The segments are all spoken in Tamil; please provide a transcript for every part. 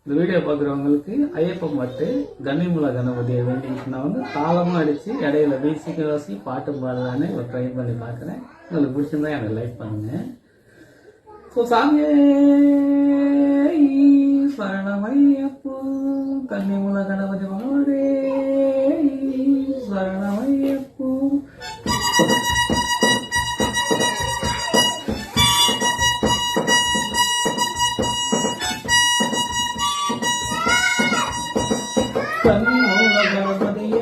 இந்த வீடியோ பார்க்குறவங்களுக்கு ஐயப்பன் பாட்டு கன்னிமுல கணபதியை வேண்டிட்டு நான் வந்து தாளமும் அடித்து இடையில மியூசிக் வாசி பாட்டு பாடலான்னு ட்ரை பண்ணி பார்க்குறேன். உங்களுக்கு பிடிச்சிருந்தா எனக்கு லைக் பண்ணுங்கள். ஸோ சாமியே சரணமையப்போ கன்னிமுல கணபதி மனோரே சரணமையப்போ. கன்னிமுல கணபதியே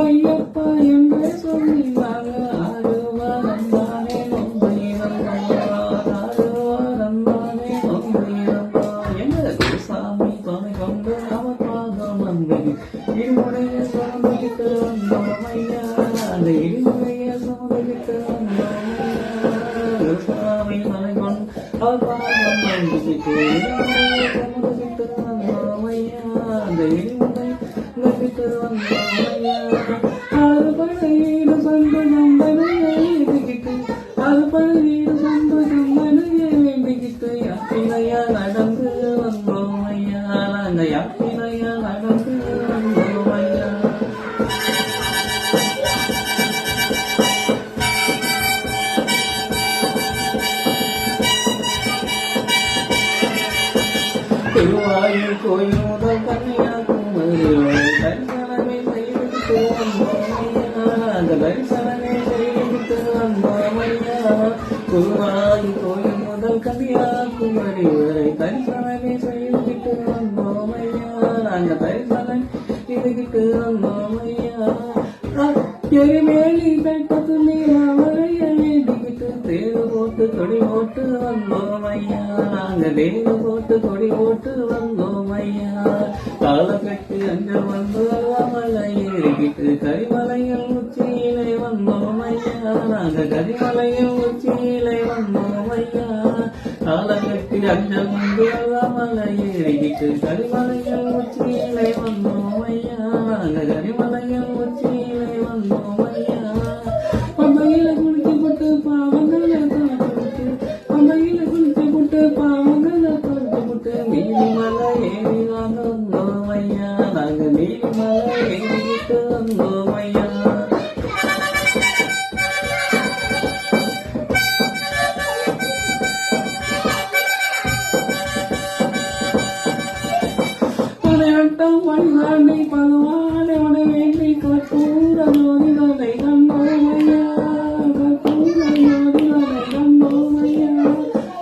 ஐயப்பா என்று சொல்லிவாங்க ஆறுவாரந்தானே நொம்பையிறந்தானே எங்களுக்கு சாமி துணை கொண்டு அவப்பாகம் வந்தது இருமுறைய சுமந்துகிட்டு வந்தோம் ஐயா. அந்த இருமுறைய சுமந்துகிட்டு வந்தோம் ஐயா. சாமி துணை கொண்டு அவப்பாகம் வந்துகிட்டு இருமுறைய சுமந்துகிட்டு வந்தோம் ஐயா. அந்த இருமுறை வந்துகிட்டு வந்தோம் ஐயா. நடந்து வந்தோம் ஐயா. நாங்க யாத்திரையா நடந்து வந்தோம் ஐயா. திருவாயூர் கோயில் முதல் கன்னியாகுமரி தரிசனமே செய்துவிட்டு வந்தோம் ஐயா. அந்த தரிசனமே செய்துவிட்டு வந்தோம் ஐயா. திருவாயூர் கோயில் முதல் கன்னியாகுமரி வரை தரிசனமே செய்துவிட்டு வந்தோம் ஐயா. நாங்க தரிசனம் செய்துகிட்டு வந்தோம் ஐயா. எரிமேலி தைப்பத்து நீராவரைய வேண்டிக்கிட்டு தேடு போட்டு கொடி போட்டு வந்தோம் ஐயா. நாங்க தேடு போட்டு கொடி போட்டு வந்தோம் ஐயா. காலக்கட்டு அஞ்சல் வந்து மலை ஏறிக்கிட்டு கரிமலையில் உச்சியிலே வந்தோம் ஐயா. நாங்க கரிமலையில் உச்சியிலே வந்தோம் ஐயா. காலக்கட்டு அஞ்சல் வந்து மலை ஏறிக்கிட்டு கரிமலையில் உச்சியிலே வந்தோம் ஐயா. நாங்க கரிமலையில் உச்சியிலே வந்தோம் ஐயா. பம்பையில குளிக்கப்பட்டு பாவங்களை காட்டுவிட்டு பம்பையில குளிக்கப்பட்டு பாவங்களை காட்டுவிட்டு நீலிமலை ஏறி வந்தோம் ஐயா. நாங்க நீலிமலை ஏறிக்கிட்டு வந்தோம் ஐயா. பணியாண்டி பகவானை வேண்டி கற்பூர ஜோதிகளை கண்டோம் ஐயா. கற்பூர ஜோதிகளை கண்டோம் ஐயா.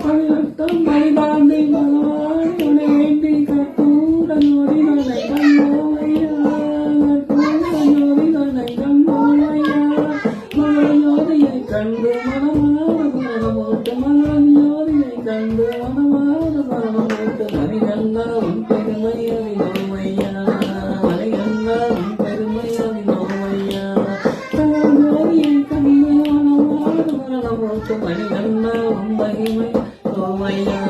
பதினெட்டம் பணிதாண்டி பகவானை வேண்டி கற்பூர ஜோதிகளை கண்டோம் ஐயா. கற்பூர ஜோதிகளை கண்டோம் ஐயா. மகள் ஜோதியை கண்டு மனமாறு மரணமோட்டு மகள் ஜோதியை கண்டு மனமாறு மரணமோட்டு மணிகண்டா உன் பெருமை அறிந்தோம் ஐயா. மணிகண்டா உன் பெருமை அறிந்தோம் ஐயா. தங்கள் ஜோதியை கண்டு மனமாறு மரணமோட்டு மணிகண்டா உன் மகிமை ஐயா.